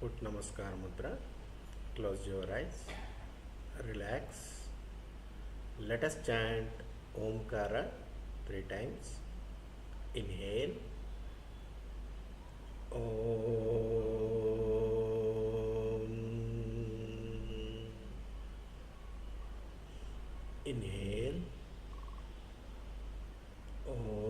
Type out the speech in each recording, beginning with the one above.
Put Namaskar Mudra. Close your eyes. Relax. Let us chant Omkara 3 times. Inhale. Om. Inhale. Om.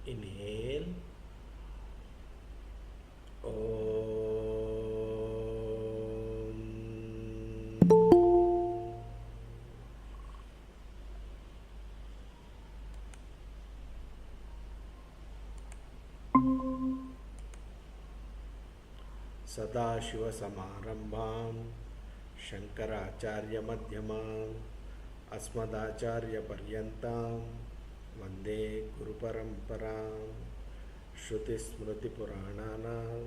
Inhale. Sadashiva Samarambham Shankaracharya Madhyamam Asmadacharya Paryantam Vande Guru Paramparam Shruti Smriti Purananam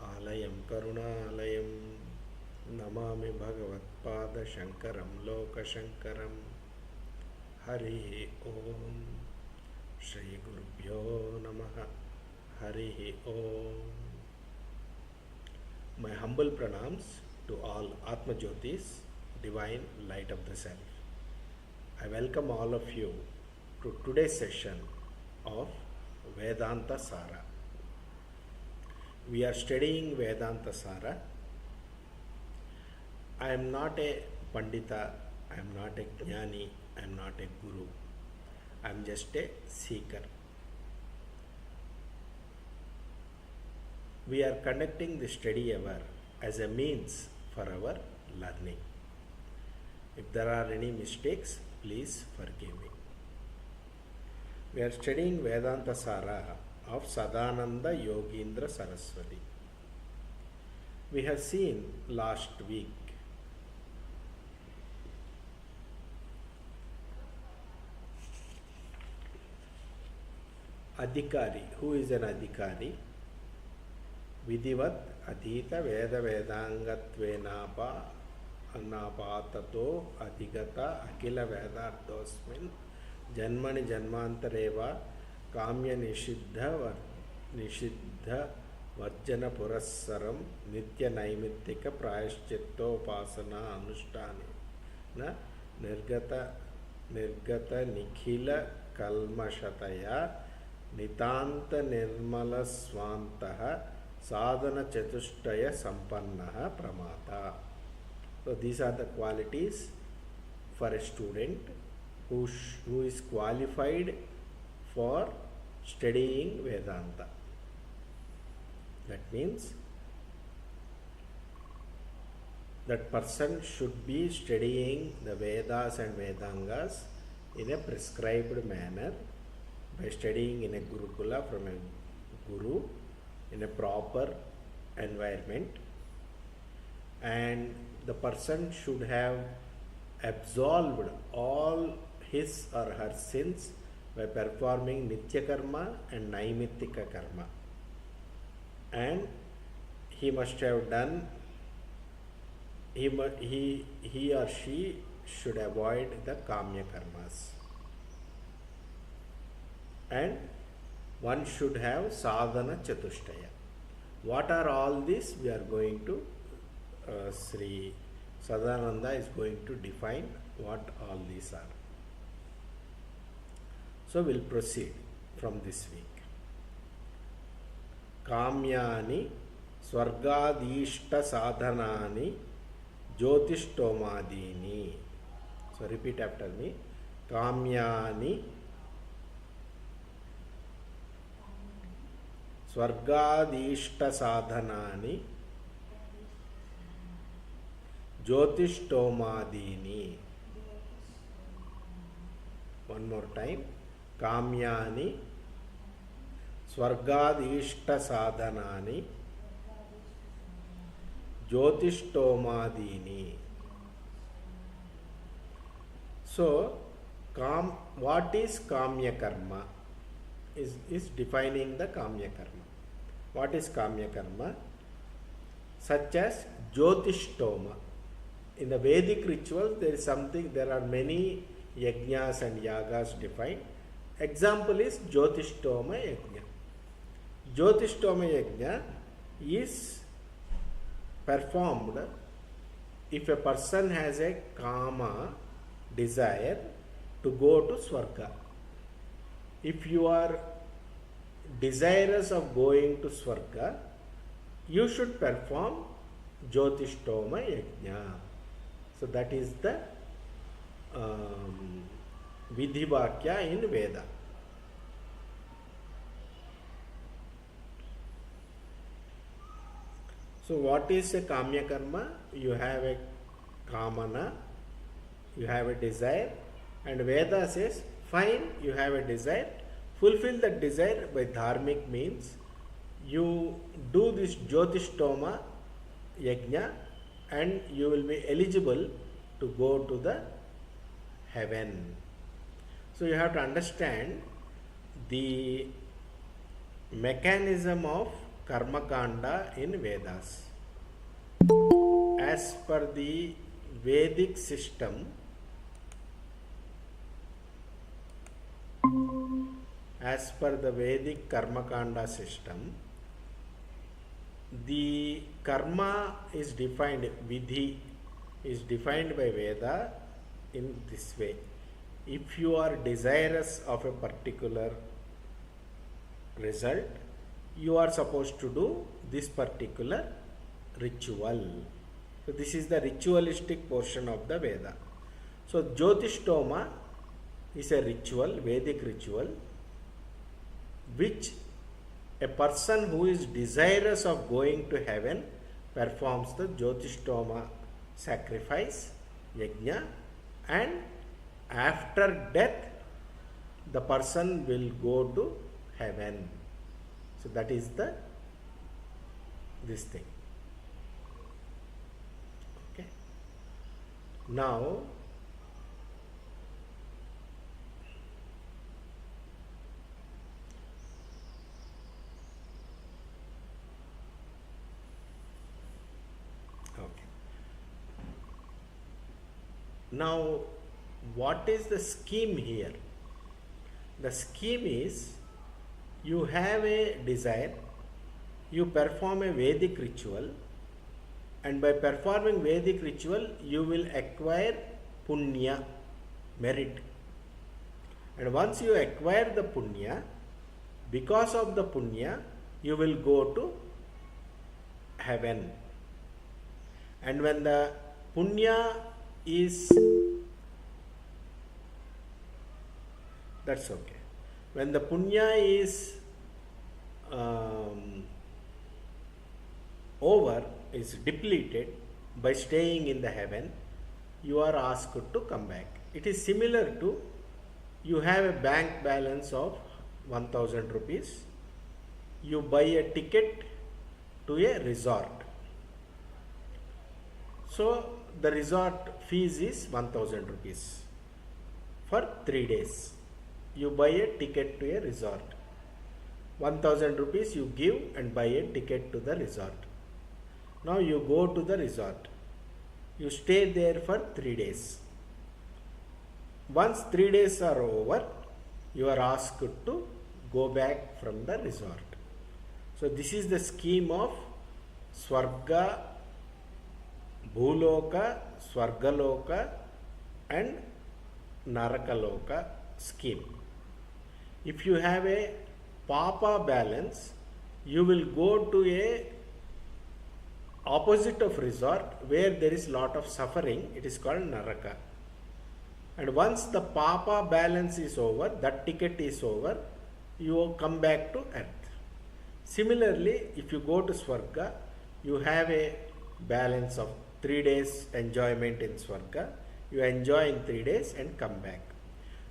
Alayam Karunalayam Namami Bhagavatpada Shankaram Loka Shankaram Hari Om Shri Gurubhyo Namaha Hari Om. My humble pranams to all Atma Jyotis, divine light of the self. I welcome all of you to today's session of Vedanta Sara. We are studying Vedanta Sara. I am not a Pandita, I am not a Jnani, I am not a Guru. I am just a seeker. We are conducting the study hour as a means for our learning. If there are any mistakes, please forgive me. We are studying Vedanta Sara of Sadananda Yogindra Saraswati. We have seen last week Adhikari. Who is an Adhikari? Vidhivat adhita veda vedangatvenapa anapatato adhigata akila vedarthosmin janmani janmantareva kamya nishidha varjana purassaram nitya naimittika prayashchitta upasana anushtani na nirgata nikhila kalmashataya nitanta nirmala swantaha Sadhana Chatushtaya Sampannaha Pramata. So these are the qualities for a student who is qualified for studying Vedanta. That means that person should be studying the Vedas and Vedangas in a prescribed manner by studying in a Gurukula from a Guru in a proper environment, and the person should have absolved all his or her sins by performing Nitya Karma and Naimittika Karma, and he must have done, he or she should avoid the Kamya Karmas, and one should have sadhana chatushtaya. What are all these? We are going to, Sri Sadananda is going to define what all these are. So we'll proceed from this week. Kamyani swargadishta sadhanani jyotishtomadini. So repeat after me. Kamyani Swargadishta sadhanani jyotishtomadini. One more time. Kamyani swargadishta sadhanani jyotishtomadini. So, what is Kamya Karma? Is defining the Kamya Karma. What is Kamya Karma? Such as Jyotishtoma. In the Vedic ritual, there are many yajnas and yagas defined. Example is Jyotishtoma Yajna. Jyotishtoma Yajna is performed if a person has a kama desire to go to Swarga. If you are desirous of going to Swarga, you should perform Jyotishtoma Yajna. So that is the Vidhi Vakya in Veda. So what is a Kamya Karma? You have a Kamana, you have a desire, and Veda says, fine, you have a desire, fulfill that desire by dharmic means. You do this Jyotishtoma Yajna and you will be eligible to go to the heaven. So you have to understand the mechanism of Karma Kanda in Vedas. As per the Vedic system, as per the Vedic Karma Kanda system, the karma is defined, Vidhi is defined by Veda in this way. If you are desirous of a particular result, you are supposed to do this particular ritual. So this is the ritualistic portion of the Veda. So Jyotishtoma is a ritual, Vedic ritual, which a person who is desirous of going to heaven performs the Jyotishtoma sacrifice, yajna, and after death the person will go to heaven. So that is this thing. Okay. Now Now, what is the scheme here? The scheme is, you have a desire, you perform a Vedic ritual, and by performing Vedic ritual, you will acquire punya, merit. And once you acquire the punya, because of the punya, you will go to heaven. And when the punya is, that's okay. When the punya is over, is depleted by staying in the heaven, you are asked to come back. It is similar to, you have a bank balance of 1000 rupees, you buy a ticket to a resort. So the resort fees is 1000 rupees for 3 days. You buy a ticket to a resort. 1000 rupees you give and buy a ticket to the resort. Now you go to the resort. You stay there for 3 days. Once 3 days are over, you are asked to go back from the resort. So this is the scheme of Swarga, Bhuloka, Swargaloka and Narakaloka scheme. If you have a Papa balance, you will go to a opposite of resort where there is lot of suffering. It is called Naraka. And once the Papa balance is over, that ticket is over, you come back to earth. Similarly, if you go to Swarga, you have a balance of 3 days enjoyment in Swarga. You enjoy in 3 days and come back.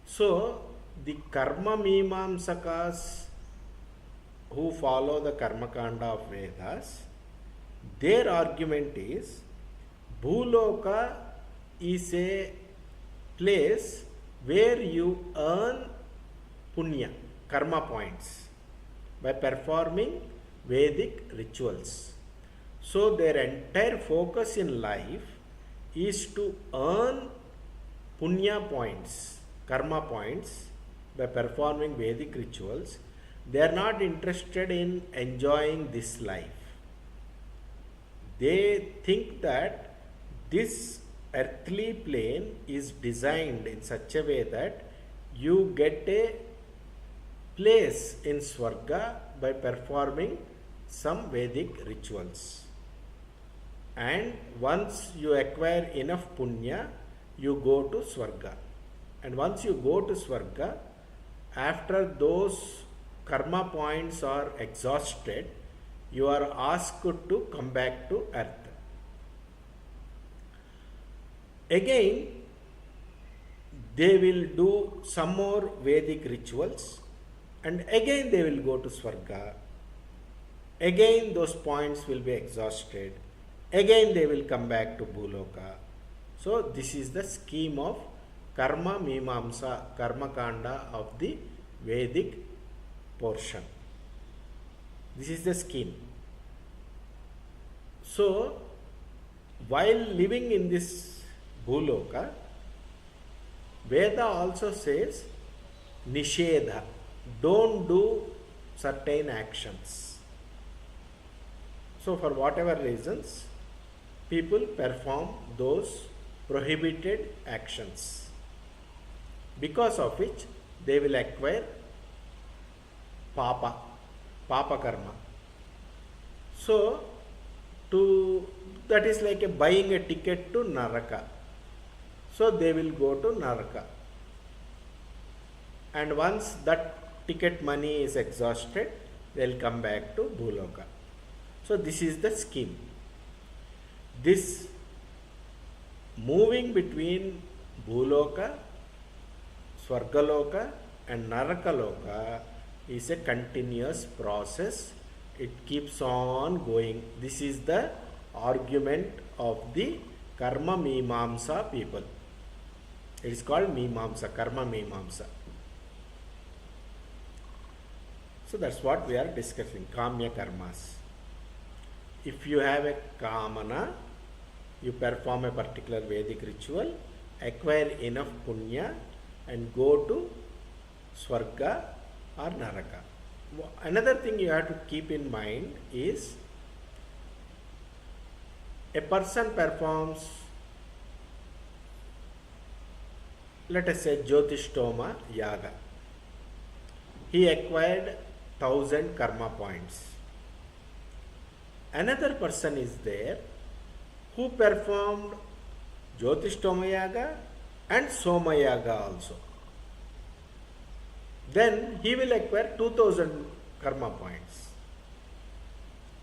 So, the Karma Mimamsakas who follow the Karma Kanda of Vedas, their argument is, Bhuloka is a place where you earn punya, karma points, by performing Vedic rituals. So their entire focus in life is to earn punya points, karma points by performing Vedic rituals. They are not interested in enjoying this life. They think that this earthly plane is designed in such a way that you get a place in Swarga by performing some Vedic rituals. And once you acquire enough punya, you go to Swarga. And once you go to Swarga, after those karma points are exhausted, you are asked to come back to earth. Again, they will do some more Vedic rituals, and again they will go to Swarga. Again those points will be exhausted. Again they will come back to Bhuloka. So this is the scheme of Karma Mimamsa, Karma Kanda of the Vedic portion. This is the scheme. So while living in this Bhuloka, Veda also says Nishedha, don't do certain actions. So for whatever reasons, people perform those prohibited actions, because of which they will acquire papa karma. So that is like buying a ticket to Naraka. So they will go to Naraka. And once that ticket money is exhausted, they will come back to Bhuloka. So this is the scheme. This moving between Bhuloka, Swargaloka and Narakaloka is a continuous process. It keeps on going. This is the argument of the Karma Mimamsa people. It is called Mimamsa, Karma Mimamsa. So that's what we are discussing, Kamya Karmas. If you have a Kamana, you perform a particular Vedic ritual, acquire enough punya and go to Swarga or Naraka. Another thing you have to keep in mind is a person performs, let us say, Jyotishtoma Yaga. He acquired 1000 karma points. Another person is there who performed Jyotishtoma Yaga and Soma Yaga also. Then he will acquire 2000 karma points.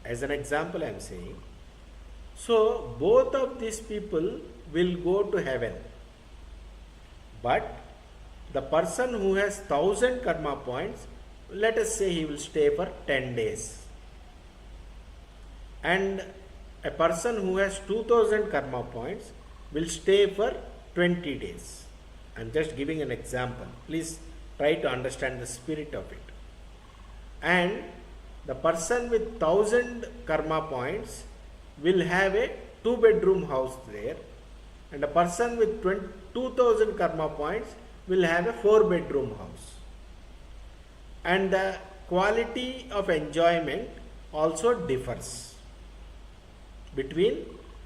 As an example I am saying. So both of these people will go to heaven. But the person who has 1000 karma points, let us say he will stay for 10 days. And a person who has 2000 karma points will stay for 20 days. I am just giving an example. Please try to understand the spirit of it. And the person with 1000 karma points will have a 2-bedroom house there, and a person with 2000 karma points will have a 4-bedroom house. And the quality of enjoyment also differs between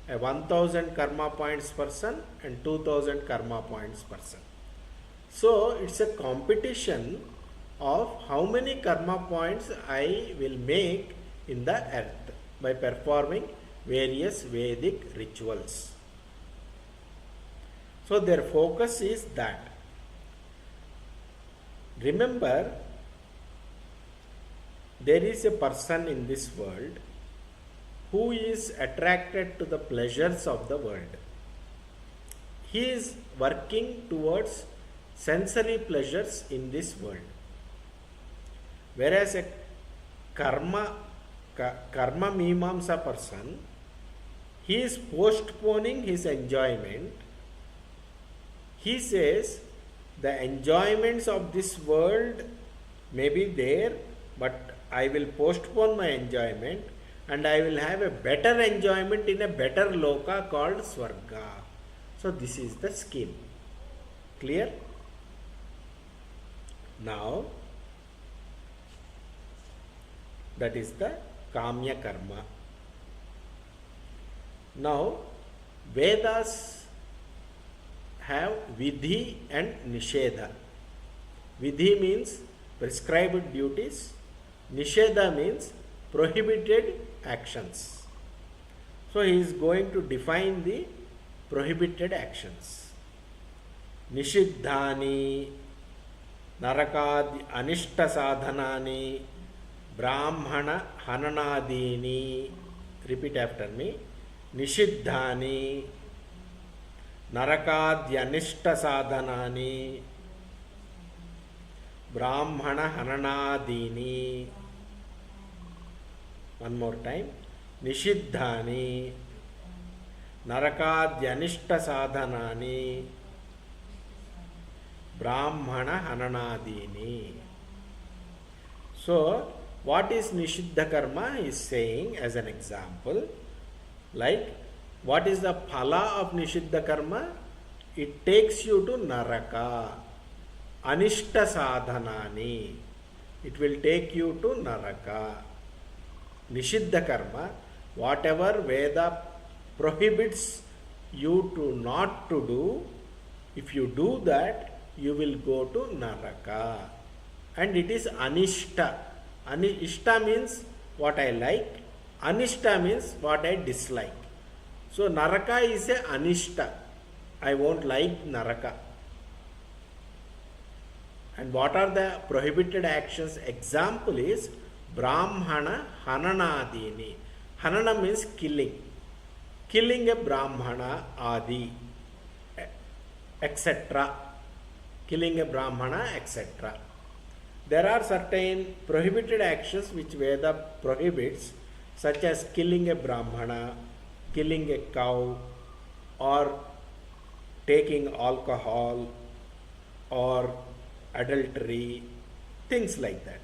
a 1000 karma points person and 2000 karma points person. So it's a competition of how many karma points I will make in the earth by performing various Vedic rituals. So their focus is that. Remember, there is a person in this world who is attracted to the pleasures of the world. He is working towards sensory pleasures in this world. Whereas a karma mimamsa person, he is postponing his enjoyment. He says the enjoyments of this world may be there, but I will postpone my enjoyment and I will have a better enjoyment in a better loka called Swarga. So this is the scheme. Clear? Now, that is the Kamya Karma. Now, Vedas have Vidhi and Nishedha. Vidhi means prescribed duties. Nishedha means prohibited actions. So, he is going to define the prohibited actions. Nishiddhani Narakad Anishta Sadhanani Brahmana Hananadini. Repeat after me. Nishiddhani Narakadyanishta Sadhanani Brahmana Hananadini. One more time. Nishiddhani Narakadyanishta Sadhanani Brahmana Hananadini. So, what is Nishiddha Karma? He is saying as an example, like, what is the phala of Nishiddha Karma? It takes you to Naraka. Anishta Sadhanani. It will take you to Naraka. Nishiddha Karma, whatever Veda prohibits you to not to do, if you do that, you will go to Naraka. And it is Anishta. Ishta means what I like. Anishta means what I dislike. So Naraka is a Anishta. I won't like Naraka. And what are the prohibited actions? Example is Brahmana Hananadini. Hanana means killing. Killing a Brahmana Adi, etc. Killing a Brahmana, etc. There are certain prohibited actions which Veda prohibits, such as killing a Brahmana, killing a cow, or taking alcohol, or adultery, things like that.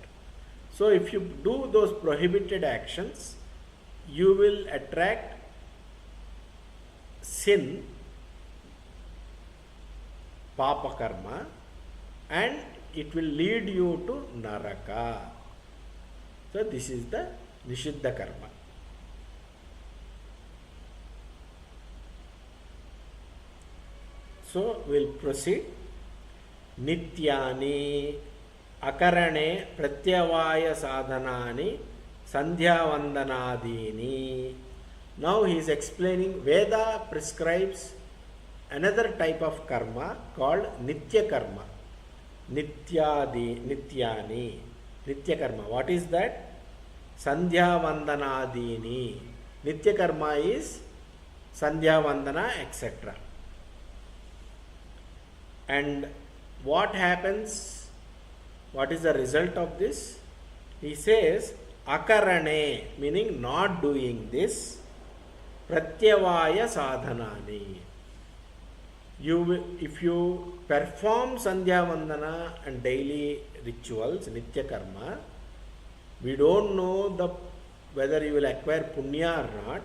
So if you do those prohibited actions, you will attract sin, Papa Karma, and it will lead you to Naraka. So this is the Nishiddha Karma. So we'll proceed. Nityani Akarane Pratyavaya Sadhanani Sandhyavandanadini. Now he is explaining Veda prescribes another type of karma called Nitya Karma. Nityani. Nitya Karma. What is that? Sandhyavandanadini. Nitya Karma is Sandhyavandana, etc. And what happens? What is the result of this? He says, Akarane, meaning not doing this, Pratyavaya Sadhanani. If you perform Sandhya Vandana and daily rituals, Nitya Karma, we don't know whether you will acquire punya or not,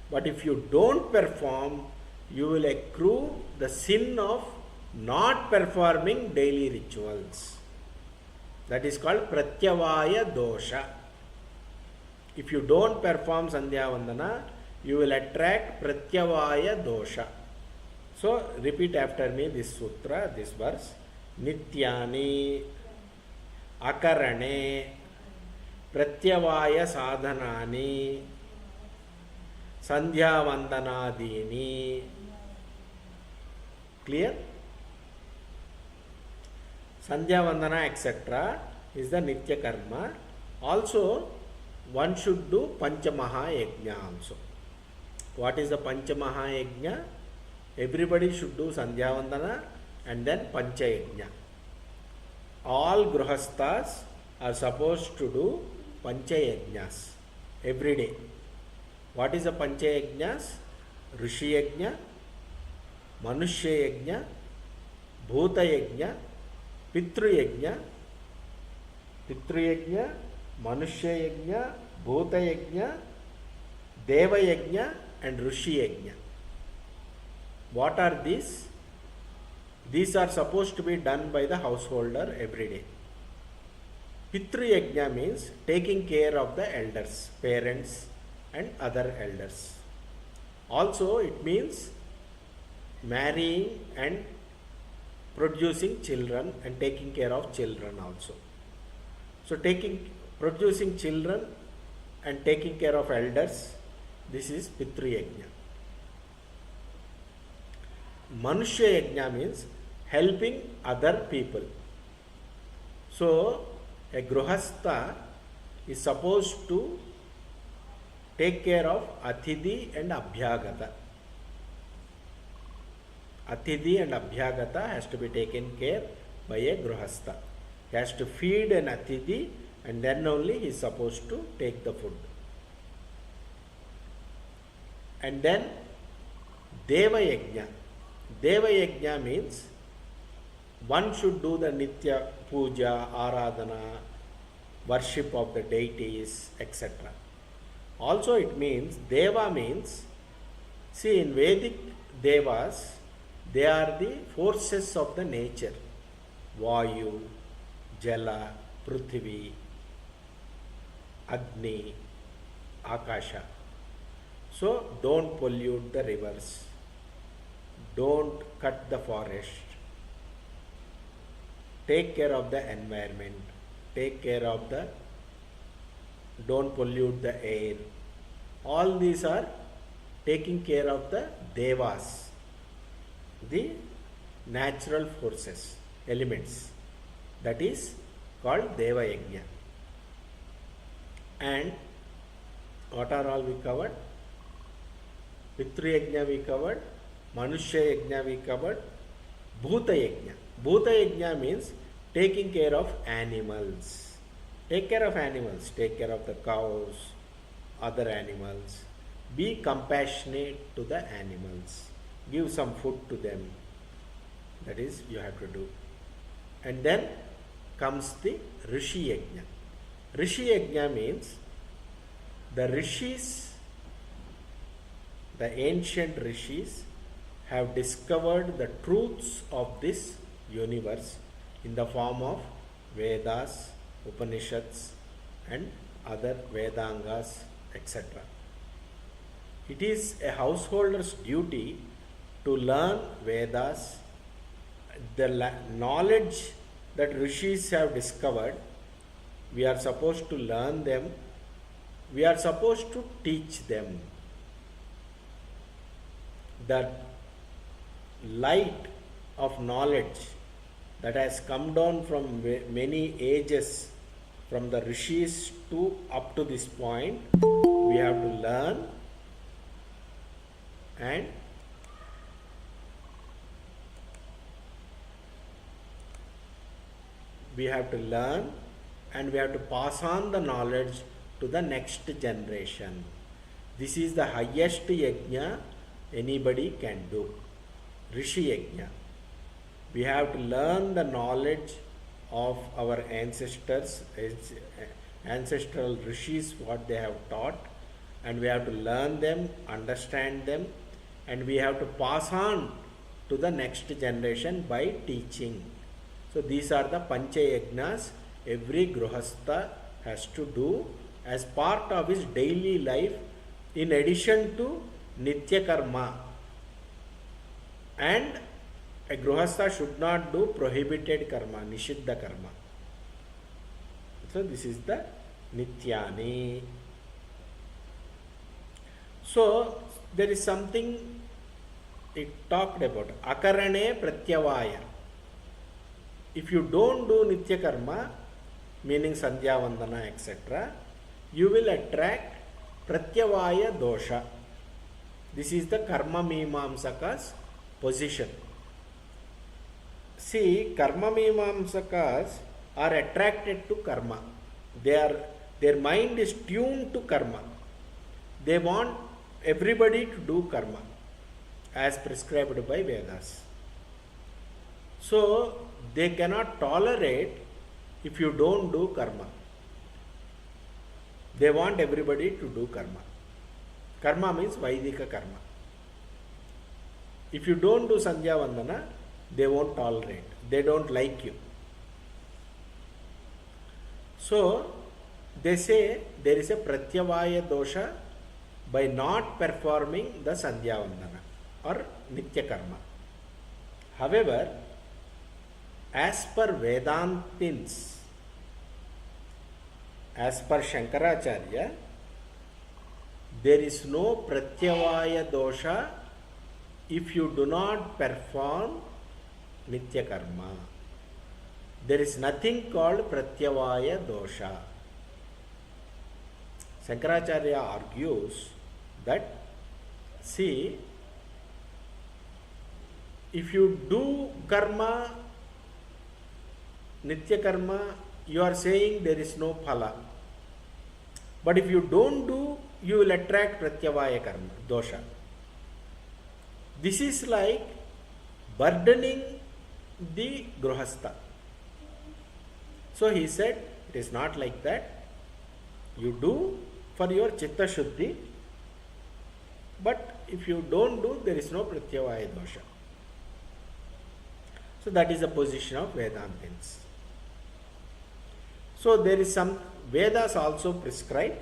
but if you don't perform, you will accrue the sin of not performing daily rituals. That is called Pratyavaya Dosha. If you don't perform Sandhya Vandana, you will attract Pratyavaya Dosha. So, repeat after me this sutra, this verse. Nityani Akarane Pratyavaya Sadhanani Sandhya Vandanadini. Clear? Sandhya Vandana, etc. is the Nitya Karma. Also, one should do Panchamaha Yajna also. What is the Panchamaha Yajna? Everybody should do Sandhya Vandana and then Pancha Yajna. All Grihasthas are supposed to do Pancha Yajnas every day. What is the Pancha Yajnas? Rishi Yajna, Manushya Yajna, Bhuta Yajna, Pitru Yajna, Manushya Yajna, Bhuta Yajna, Deva Yajna and Rishi Yajna. What are these? These are supposed to be done by the householder every day. Pitru Yajna means taking care of the elders, parents and other elders. Also it means marrying and producing children and taking care of children also. So producing children and taking care of elders, this is Pitru Yajna. Manushya Yajna means helping other people. So a Gruhastha is supposed to take care of Athidhi and Abhyagata. Athidhi and Abhyagata has to be taken care by a Gruhastha. He has to feed an Athidhi and then only he is supposed to take the food. And then Deva Yajna. Deva Yajna means one should do the Nitya Puja, Aradhana, worship of the deities, etc. Also it means, Deva means, see in Vedic Devas, they are the forces of the nature. Vayu, Jala, Prithvi, Agni, Akasha. So don't pollute the rivers. Don't cut the forest. Take care of the environment. Take care of the, don't pollute the air. All these are taking care of the devas, the natural forces, elements. That is called Deva Yajna. And what are all we covered? Pitru Yajna we covered, Manushya Yajna we covered, Bhuta Yajna. Bhuta Yajna means taking care of animals. Take care of animals. Take care of the cows, other animals. Be compassionate to the animals. Give some food to them. That is, you have to do. And then comes the Rishi Yajna. Rishi Yajna means the rishis, the ancient rishis, have discovered the truths of this universe in the form of Vedas, Upanishads and other Vedangas, etc. It is a householder's duty to learn Vedas, the knowledge that rishis have discovered. We are supposed to learn them. We are supposed to teach them. The light of knowledge that has come down from many ages, from the rishis to up to this point, we have to learn and we have to pass on the knowledge to the next generation. This is the highest yajna anybody can do. Rishi Yajna. We have to learn the knowledge of our ancestors, ancestral rishis, what they have taught, and we have to learn them, understand them, and we have to pass on to the next generation by teaching. So these are the Pancha Yajnas every Gruhastha has to do as part of his daily life, in addition to Nitya Karma. And a Gruhastha should not do prohibited karma, Nishiddha karma. So this is the Nityani. So there is something it talked about, Akarane Pratyavaya. If you don't do Nitya karma, meaning Sandhya Vandana, etc., you will attract Pratyavaya dosha. This is the Karma Mimamsaka's position. See, Karma Mimamsakas are attracted to karma. Their mind is tuned to karma. They want everybody to do karma as prescribed by Vedas. So they cannot tolerate if you don't do karma. They want everybody to do karma. Karma means Vaidika karma. If you don't do Sandhya Vandana, they won't tolerate. They don't like you. So, they say there is a pratyavaya dosha by not performing the Sandhya Vandana or Nitya Karma. However, as per Vedantins, as per Shankaracharya, there is no pratyavaya dosha if you do not perform Nitya Karma. There is nothing called pratyavaya dosha. Shankaracharya argues that, see, if you do karma, Nitya Karma, you are saying there is no phala. But if you don't do, you will attract pratyavaya karma, dosha. This is like burdening the gruhastha. So he said, it is not like that. You do for your chitta shuddhi, but if you don't do, there is no pratyavaya dosha. So that is the position of Vedantins. So there is some, Vedas also prescribe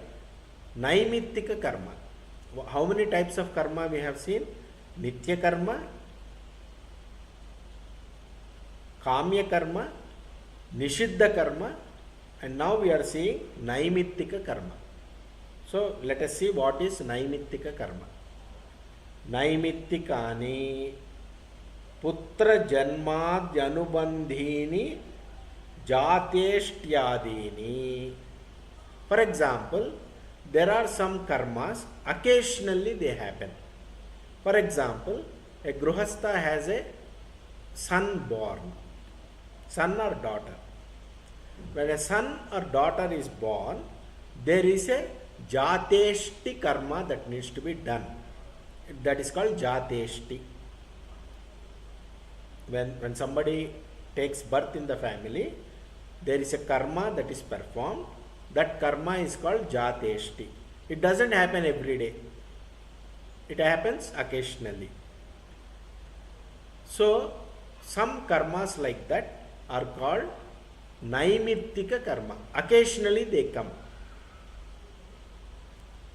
Naimittika karma. How many types of karma we have seen? Nitya karma, Kamya karma, Nishiddha karma, and now we are seeing Naimittika karma. So let us see what is Naimittika karma. Naimittikani putra janmadhyanubandhini jateshtyadini. For example, there are some karmas, occasionally they happen. For example, a gruhastha has a son born, son or daughter. When a son or daughter is born, there is a jateshti karma that needs to be done. That is called jateshti. When somebody takes birth in the family, there is a karma that is performed. That karma is called jateshti. It doesn't happen every day. It happens occasionally. So, some karmas like that are called Naimittika karma. Occasionally they come.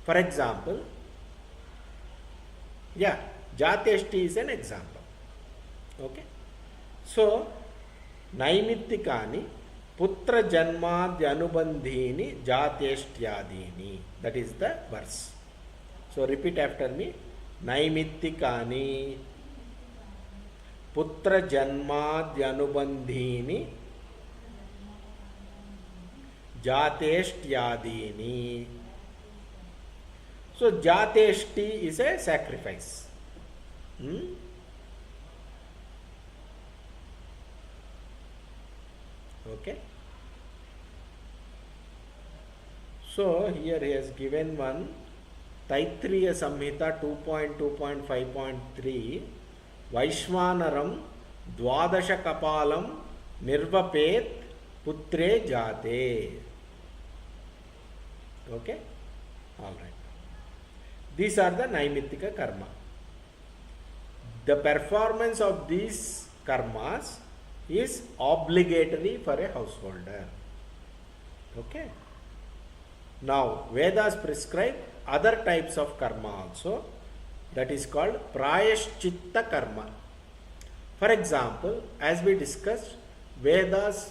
For example, Jateshti is an example. Okay. So, Naimittikani putra janmadhyanubandhini jateshtyadini. That is the verse. So, repeat after me. Naimittikani putra janmadhyanubandhini jateshtyadini. So, jateshti is a sacrifice. Okay. So, here he has given one Taittiriya Samhita 2.2.5.3 Vaishvanaram Dwadasha Kapalam Nirvapet Putre Jate. Okay. Alright. These are the Naimittika karma. The performance of these karmas is obligatory for a householder. Okay. Now, Vedas prescribe other types of karma also. That is called Prayashchitta karma. For example, as we discussed, Vedas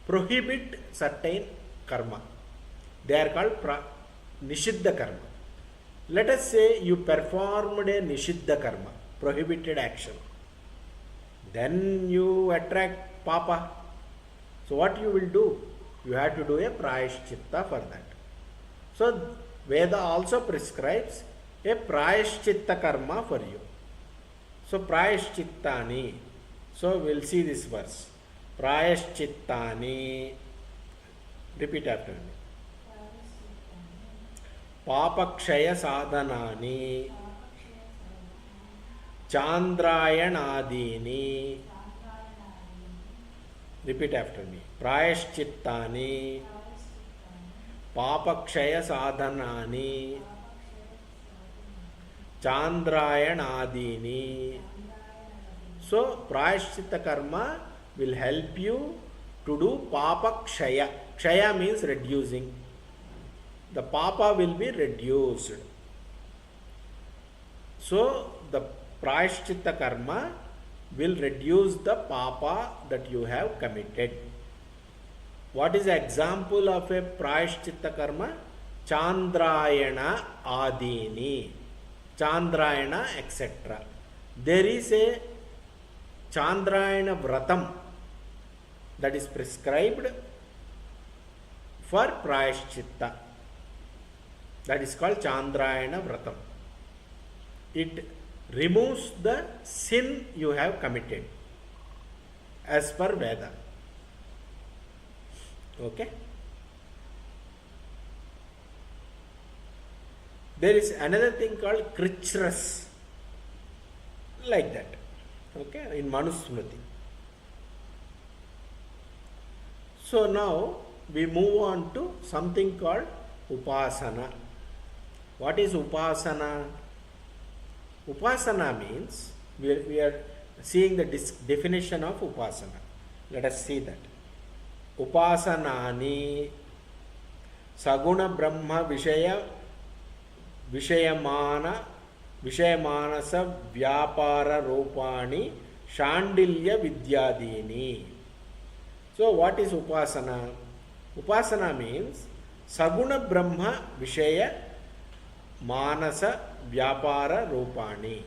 prohibit certain karma. They are called Nishiddha karma. Let us say you performed a Nishiddha karma, prohibited action. Then you attract Papa. So what you will do? You have to do a Prayashchitta for that. So Veda also prescribes a Prayashchitta karma for you. So Prayashchittani. So we will see this verse. Prayashchittani. Repeat after me. Papakshaya sadhanani Chandrayanadini. Repeat after me. Prayashchittani Papakshaya sadhanani Chandrayanadini. So prayaschitta karma will help you to do papa kshaya. Kshaya means reducing. The papa will be reduced. So the prayaschitta karma will reduce the papa that you have committed. What is the example of a prayaschitta karma? Chandrayana adini. Chandrayana, etc. There is a Chandrayana vratam that is prescribed for prayaschitta. That is called Chandrayana vratam. It removes the sin you have committed as per Veda. Okay? There is another thing called Krichras, like that. Okay? In Manusmriti. So now we move on to something called Upasana. What is Upasana? Upasana means, we are seeing the definition of Upasana. Let us see that. Upasanani Saguna Brahma Vishayamanasa Vyapara Rupani Shandilya Vidyadini. So what is Upasana? Upasana means Saguna Brahma Vishaya Manasa Vyapara Rupani.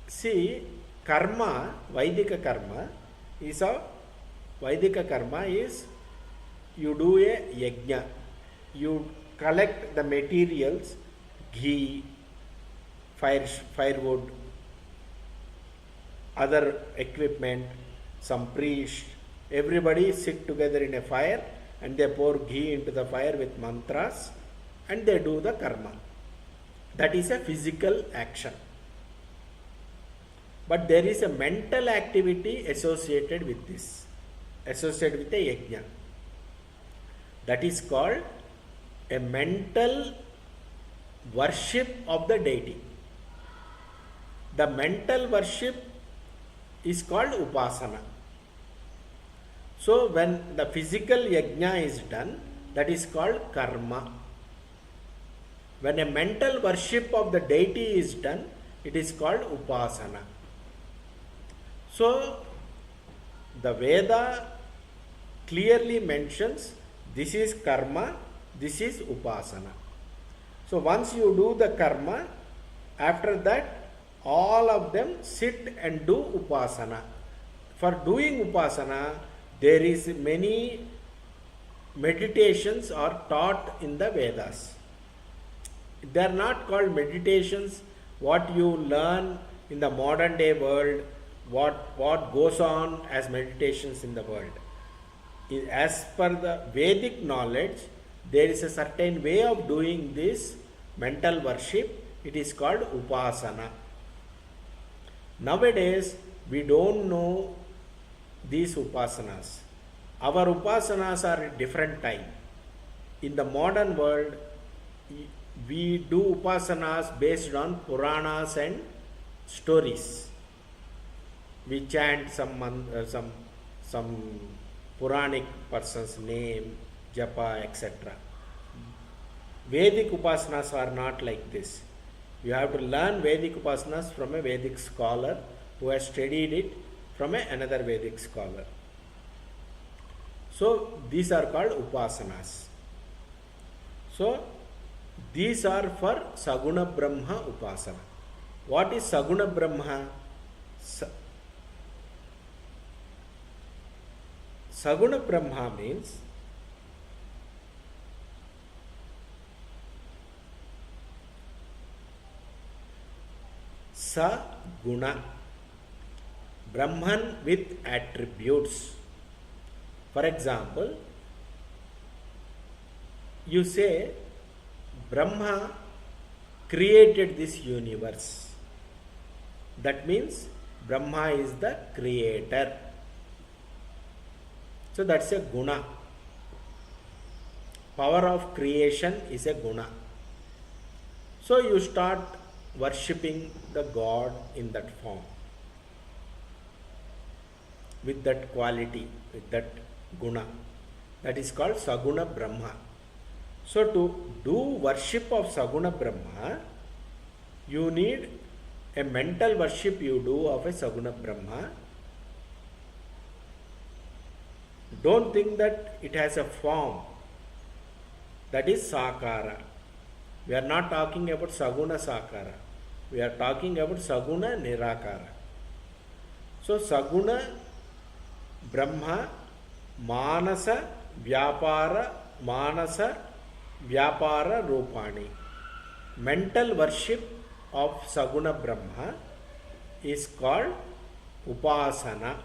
See, karma, Vaidika karma is you do a yajna. You collect the materials, ghee, firewood, other equipment, some priest. Everybody sit together in a fire and they pour ghee into the fire with mantras and they do the karma. That is a physical action. But there is a mental activity associated with this, associated with a yajna. That is called a mental worship of the deity. The mental worship is called Upasana. So when the physical yajna is done, that is called karma. When a mental worship of the deity is done, it is called Upasana. So the Veda clearly mentions this is karma, this is Upasana. So once you do the karma, after that all of them sit and do Upasana. For doing Upasana, there is many meditations are taught in the Vedas. They are not called meditations what you learn in the modern day world, what goes on as meditations in the world. As per the Vedic knowledge, there is a certain way of doing this mental worship. It is called Upasana. Nowadays, we don't know these Upasanas. Our Upasanas are at different time. In the modern world, we do Upasanas based on Puranas and stories. We chant some Puranic person's name, japa, etc. Vedic Upasanas are not like this. You have to learn Vedic Upasanas from a Vedic scholar who has studied it from another Vedic scholar. So these are called Upasanas. So these are for Saguna Brahma Upasana. What is Saguna Brahma? Saguna Brahma means Saguna, Brahman with attributes. For example, you say Brahma created this universe. That means Brahma is the creator. So that's a guna. Power of creation is a guna. So you start worshipping the God in that form. with that quality, with that guna. That is called Saguna Brahma. So to do worship of Saguna Brahma, you need a mental worship you do of a Saguna Brahma. Don't think that it has a form. That is Sakara. We are not talking about Saguna Sakara. We are talking about Saguna Nirakara. So Saguna Brahma Manasa Vyapara Rupani. Mental worship of Saguna Brahma is called Upasana.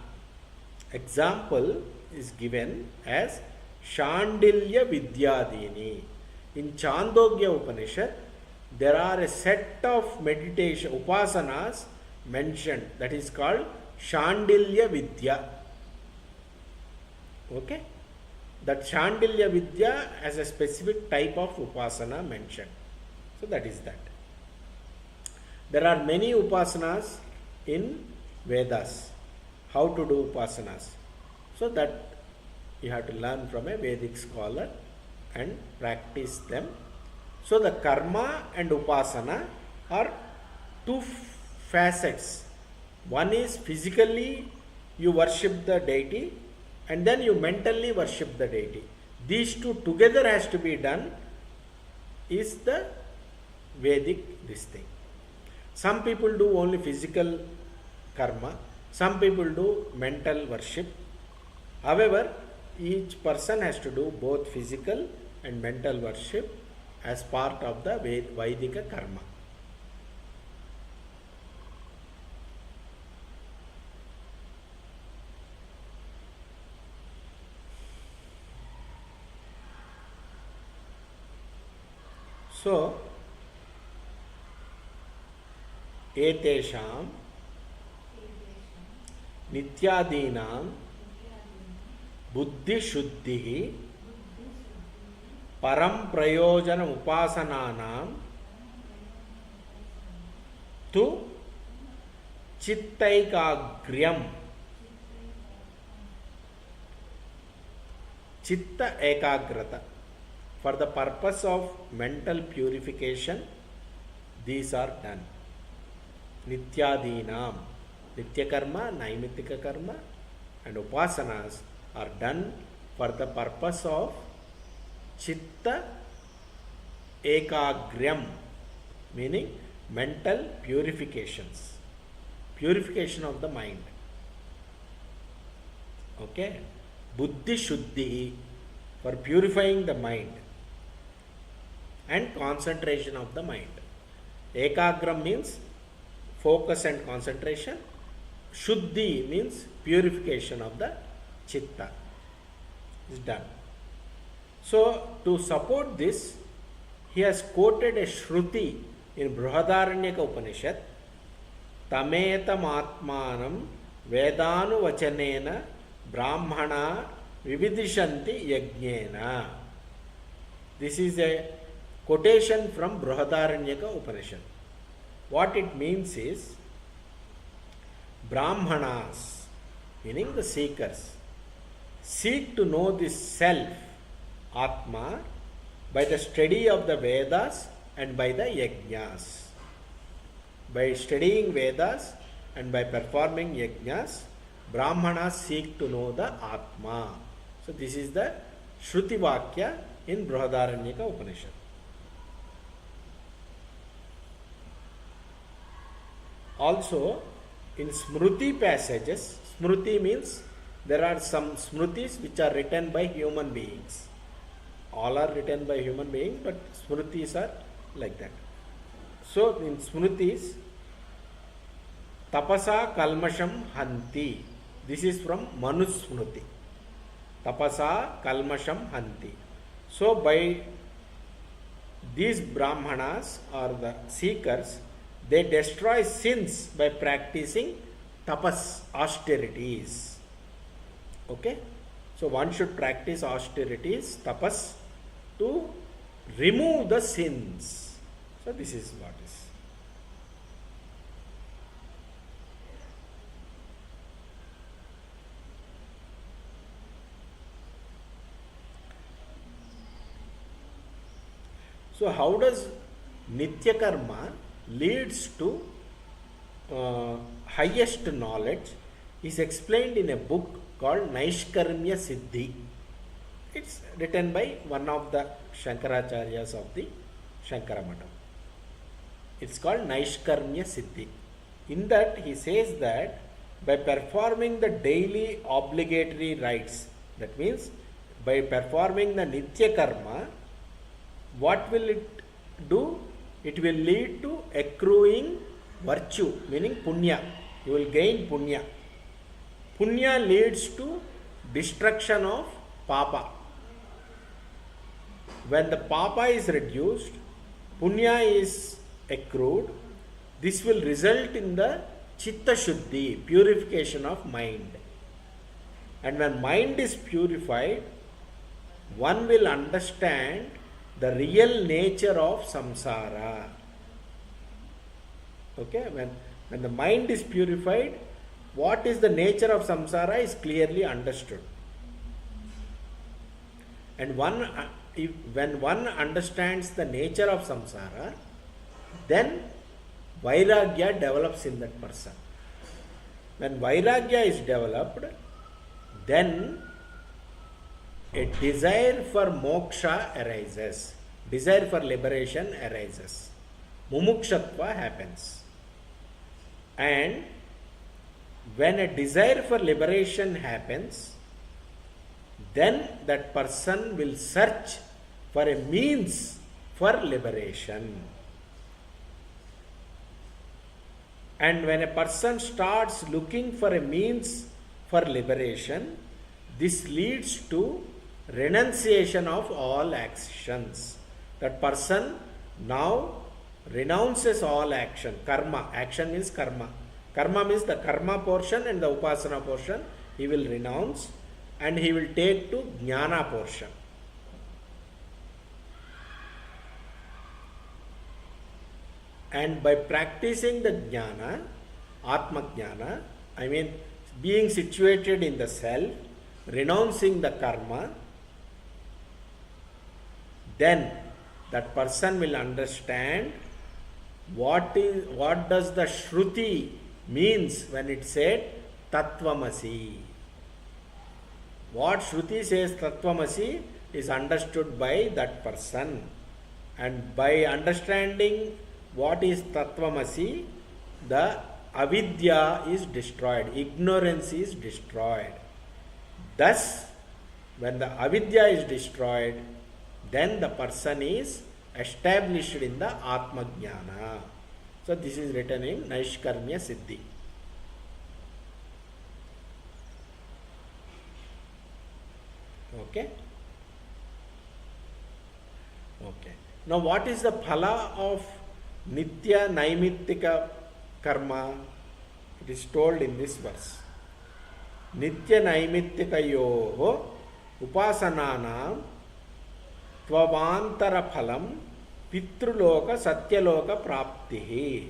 Example is given as Shandilya Vidyadini. In Chandogya Upanishad, there are a set of meditation, upasanas mentioned, that is called Shandilya Vidya. Okay? That Shandilya Vidya has a specific type of upasana mentioned. So that is that. There are many upasanas in Vedas. How to do upasanas? So that you have to learn from a Vedic scholar and practice them. So the karma and upasana are two facets. One is physically you worship the deity, and then you mentally worship the deity. These two together has to be done is the Vedic this thing. Some people do only physical karma, some people do mental worship. However, each person has to do both physical and mental worship as part of the Vaidika karma. So, etesham nityadinam buddhi shuddhi param prayojana upasananam tu chittaikagryam chitta ekagrata. For the purpose of mental purification, these are done. Nityadinam, Nitya karma, Naimittika karma and upasanas are done for the purpose of chitta ekagryam, meaning mental purifications, purification of the mind. Okay? Buddhi shuddhi, for purifying the mind and concentration of the mind. Ekagram means focus and concentration. Shuddhi means purification of the chitta. Is done. So, to support this, he has quoted a Shruti in Brihadaranyaka Upanishad. Tametam atmanam vedanu vachanena brahmana vividishanti yajnena. This is a quotation from Brihadaranyaka Upanishad. What it means is, Brahmanas, meaning the seekers, seek to know this self, Atma, by the study of the Vedas and by the Yajnas. By studying Vedas and by performing Yajnas, Brahmanas seek to know the Atma. So this is the Shruti Vakya in Brihadaranyaka Upanishad. Also, in Smruti passages, Smruti means there are some Smrutis which are written by human beings. All are written by human beings, but Smrutis are like that. So, in Smrutis, Tapasa Kalmasham Hanti. This is from Manusmruti. Tapasa Kalmasham Hanti. So, by these Brahmanas or the seekers, they destroy sins by practicing tapas, austerities. Okay? So one should practice austerities, tapas, to remove the sins. So this is what is. So how does Nitya Karma leads to highest knowledge is explained in a book called Naishkarmya Siddhi. It's written by one of the Shankaracharyas of the Shankaramatam. It's called Naishkarmya Siddhi. In that he says that by performing the daily obligatory rites, that means by performing the Nitya Karma, what will it do? It will lead to accruing virtue, meaning punya. You will gain punya. Punya leads to destruction of papa. When the papa is reduced, punya is accrued. This will result in the chitta shuddhi, purification of mind. And when mind is purified, one will understand the real nature of samsara. Okay, when the mind is purified, what is the nature of samsara is clearly understood. And when one understands the nature of samsara, then vairagya develops in that person. When vairagya is developed, then a desire for moksha arises, desire for liberation arises, mumukshatva happens. And when a desire for liberation happens, then that person will search for a means for liberation. And when a person starts looking for a means for liberation, this leads to renunciation of all actions. That person now renounces all action. Karma. Action means karma. Karma means the karma portion and the upasana portion. He will renounce and he will take to jnana portion. And by practicing the jnana, atma jnana, I mean being situated in the self, renouncing the karma, then that person will understand what does the Shruti means when it said Tattvamasi. What Shruti says Tattvamasi is understood by that person. And by understanding what is Tattvamasi, the avidya is destroyed, ignorance is destroyed. Thus, when the avidya is destroyed, then the person is established in the Atma Jnana. So this is written in Naishkarmya Siddhi. Okay? Okay. Now what is the phala of Nitya Naimittika Karma? It is told in this verse. Nitya Naimittika Upasananam Tvavantara phalam Pitruloka Satyaloka Praptihi.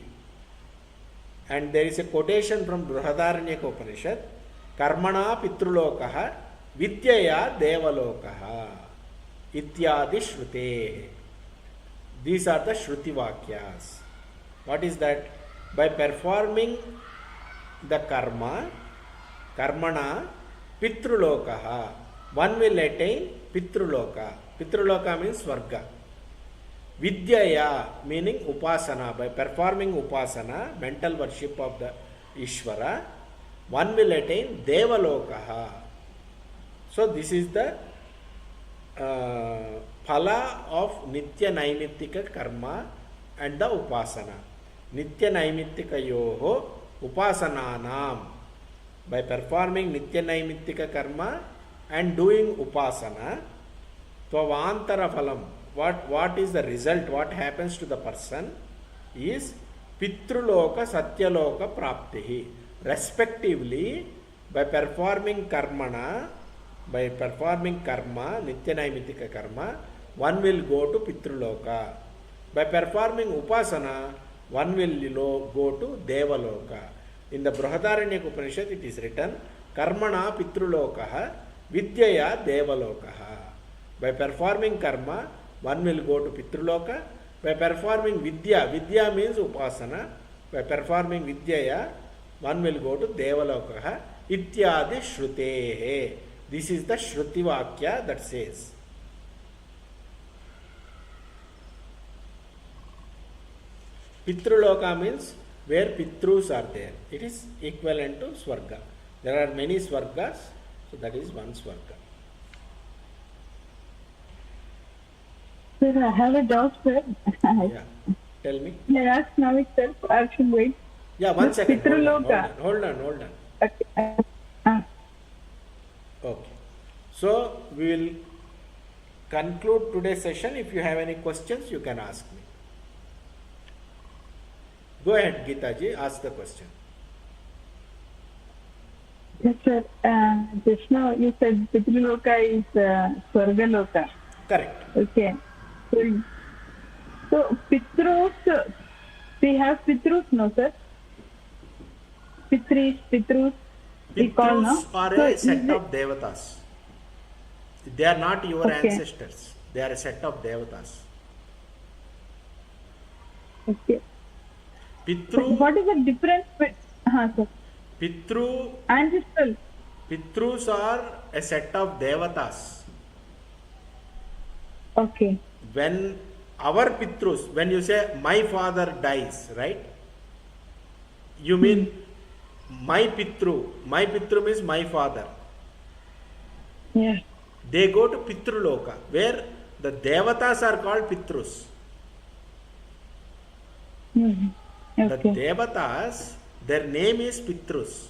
And there is a quotation from Brihadaranyaka Upanishad, Karmana Pitrulokaha Vidyaya Devalokaha Ityadi Shrute. These are the Shruti Vakyas. What is that? By performing the karma, Karmana Pitrulokaha, one will attain Pitruloka. Pitruloka means Swarga. Vidyaya meaning Upasana. By performing Upasana, mental worship of the Ishvara, one will attain Devalokaha. So this is the phala of Nitya Naimittika Karma and the Upasana. Nitya Naimittika Yoho Upasananam. By performing Nitya Naimittika Karma and doing Upasana, Tvavantara phalam. What is the result? What happens to the person is Pitruloka Satyaloka Praptihi. Respectively, by performing karmana, by performing karma, Nitya Naimittika Karma, one will go to Pitruloka. By performing Upasana, one will go to Devaloka. In the Brihadaranyaka Upanishad, it is written, Karmana Pitrulokaha Vidyaya Devalokaha. By performing karma, one will go to Pitruloka. By performing Vidya, Vidya means Upasana. By performing Vidyaya, one will go to Devalokaha. Ityadi Shrutehe. This is the Shruti Vakya that says. Pitruloka means where Pitrus are there. It is equivalent to Swarga. There are many Swargas, so that is one Swarga. Sir, I have a doubt, sir. Yeah, tell me. May I ask now itself? I should wait. Yeah, 1 second. Pitruloka. Hold on. Okay. Okay. So, we will conclude today's session. If you have any questions, you can ask me. Go ahead, Geeta ji, ask the question. Yes, sir. Just now you said Pitruloka is Swargaloka. Correct. Okay. So Pitrus, we have Pitrus, no, sir? Pitrus. We call, no? Pitrus are a set of devatas. They are not your ancestors. They are a set of devatas. Okay. Pitru. What is the difference with sir? Pitru. Ancestral. Pitrus are a set of devatas. Okay. When our Pitrus, when you say my father dies, right? You mean my Pitru. My Pitru means my father. Yes. They go to Pitruloka, where the devatas are called Pitrus. Mm-hmm. Okay. The devatas, their name is Pitrus.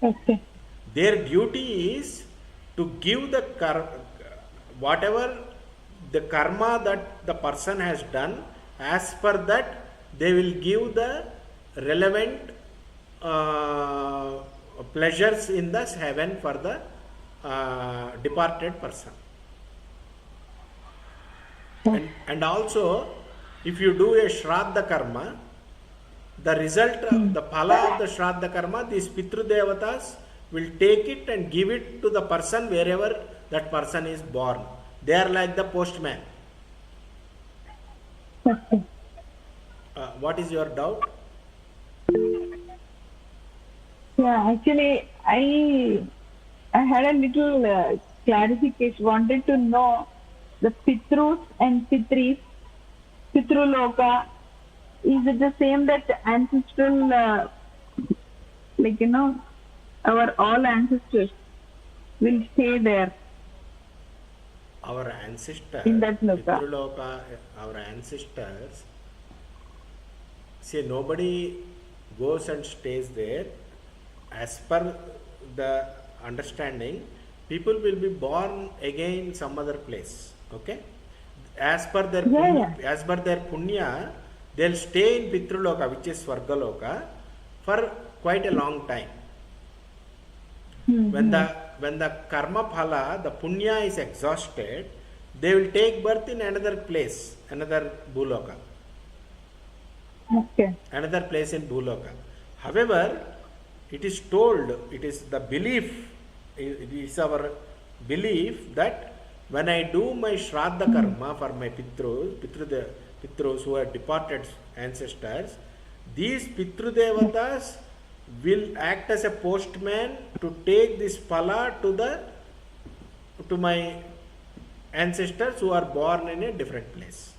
Okay. Their duty is to give the whatever the karma that the person has done, as per that they will give the relevant pleasures in the heaven for the departed person. And also, if you do a Shraddha karma, the result, the phala of the Shraddha karma, these Pitru Devatas will take it and give it to the person wherever that person is born. They are like the postman. Okay. What is your doubt? Yeah, actually, I had a little clarification. Wanted to know the Pitrus and Pitris, Pitruloka. Is it the same that ancestral, our all ancestors will stay there? Our ancestors, in that loka. Pitruloka, our ancestors, see, nobody goes and stays there. As per the understanding, people will be born again some other place. Okay, as per their as per their punya, they'll stay in Pitruloka, which is Swargaloka, for quite a long time. Mm-hmm. When the karma phala, the punya is exhausted, they will take birth in another place, another Bhuloka. Okay. Another place in Bhuloka. However, it is told, it is the belief, it is our belief that when I do my Shraddha karma for my Pitrus who are departed ancestors, these Pitru Devatas will act as a postman to take this phala to my ancestors who are born in a different place.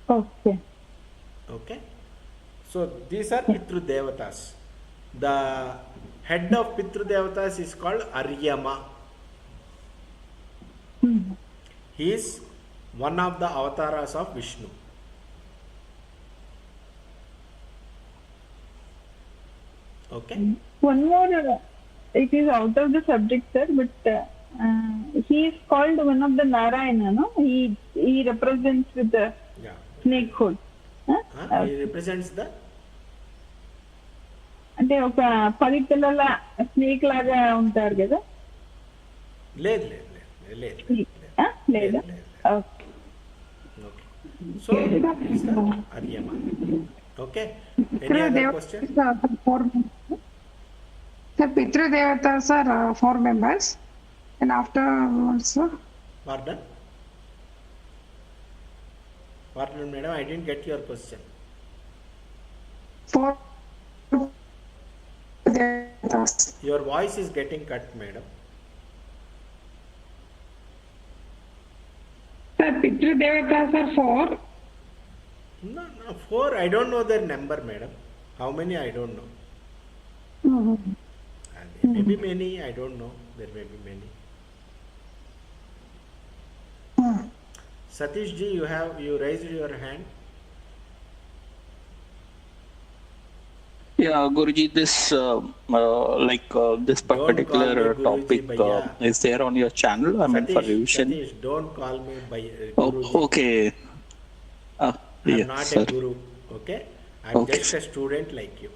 Okay. Okay. So these are Pitru Devatas. The head of Pitru Devatas is called Aryama. Mm-hmm. He is one of the avatars of Vishnu. Okay. One more, it is out of the subject, sir, but he is called one of the Narayana, no? He represents with the snakehood. He represents the? అంటే ఒక 10 పిల్లల snake లాగా ఉంటారు కదా? లేదు. లేదా? Okay. So, is the Aryama. Okay. Any other question? The Pitru Devatas are 4 members And after also, Pardon? Pardon, madam, I didn't get your question. for Devatas. Your voice is getting cut, madam. Sir, Pitru Devatas are 4. No, 4, I don't know their number, madam. How many, I don't know. Mm-hmm. There may be many, I don't know. There may be many. Satish ji, you raised your hand. Yeah, Guruji, this this particular topic is there on your channel? I mean, for revision. Satish, don't call me by Guruji. Okay. I'm yeah, not sir. a guru, okay? I'm just a student like you.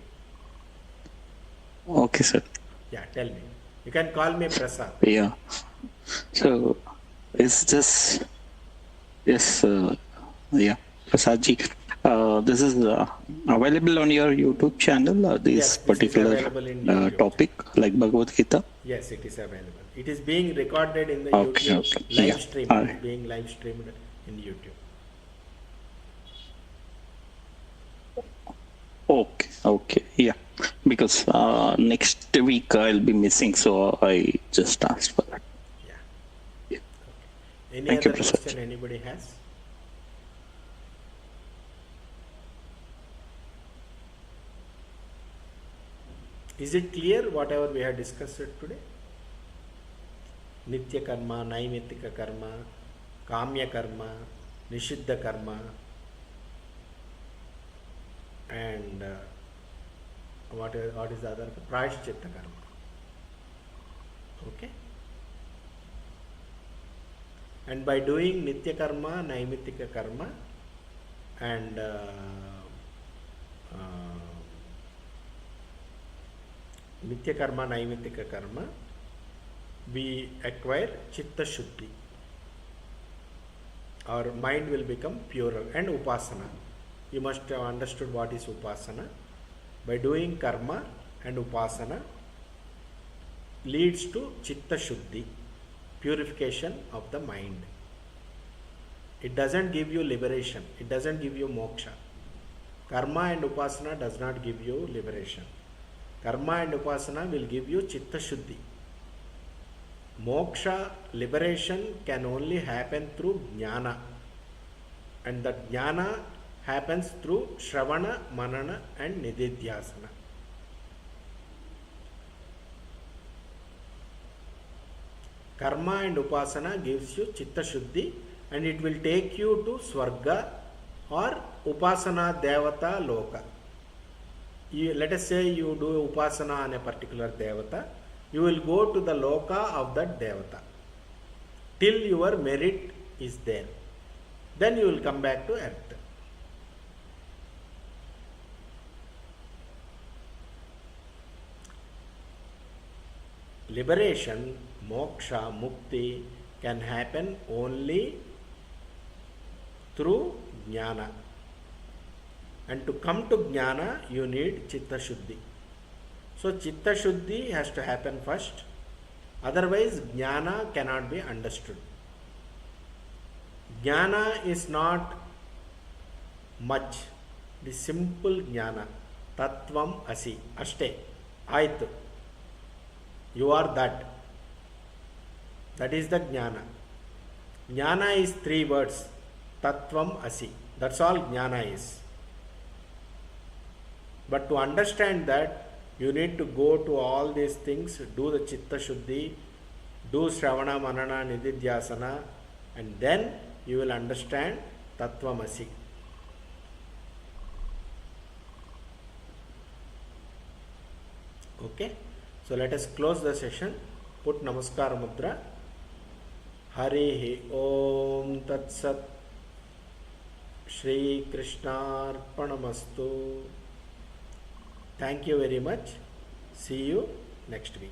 Okay, sir. Yeah, tell me. You can call me Prasad. Yeah. So, it's just, yes, yeah, Prasad ji. This is available on your YouTube channel, this particular topic, like Bhagavad Gita? Yes, it is available. It is being recorded in the Okay, YouTube okay. live stream. It is being live streamed in YouTube. Okay, yeah. Because next week I'll be missing, so I just asked for that. Yeah. Any Thank you, other Prasad. question anybody has? Is it clear whatever we have discussed today? Nitya karma, Naimittika karma, Kamya karma, Nishiddha karma, and what is the other? Prayashchitta karma. Okay? And by doing Nitya karma, Naimittika karma, and Nitya karma, Naimittika karma, we acquire Chitta Shuddhi. Our mind will become purer. And Upasana. You must have understood what is Upasana. By doing karma and Upasana leads to Chitta Shuddhi, purification of the mind. It doesn't give you liberation. It doesn't give you moksha. Karma and Upasana does not give you liberation. Karma and Upasana will give you Chitta Shuddhi. Moksha, liberation can only happen through Jnana. And that Jnana happens through Shravana, Manana and Nididhyasana. Karma and Upasana gives you Chitta Shuddhi and it will take you to Swarga or Upasana Devata Loka. Let us say you do Upasana on a particular Devata, you will go to the Loka of that Devata till your merit is there. Then you will come back to earth. Liberation, moksha, mukti can happen only through jnana. And to come to jnana, you need Chitta Shuddhi. So Chitta Shuddhi has to happen first. Otherwise, jnana cannot be understood. Jnana is not much. The simple jnana. Tattvam asi. Ashte. Aitu. You are that. That is the jnana. Jnana is 3 words. Tattvam asi. That's all jnana is. But to understand that, you need to go to all these things, do the Chitta Shuddhi, do Shravana, Manana, Nididhyasana, and then you will understand Tattvamasi. Okay? So let us close the session. Put Namaskar Mudra. Harihi Om Tat Sat. Shri Krishnarpanamastu. Thank you very much. See you next week.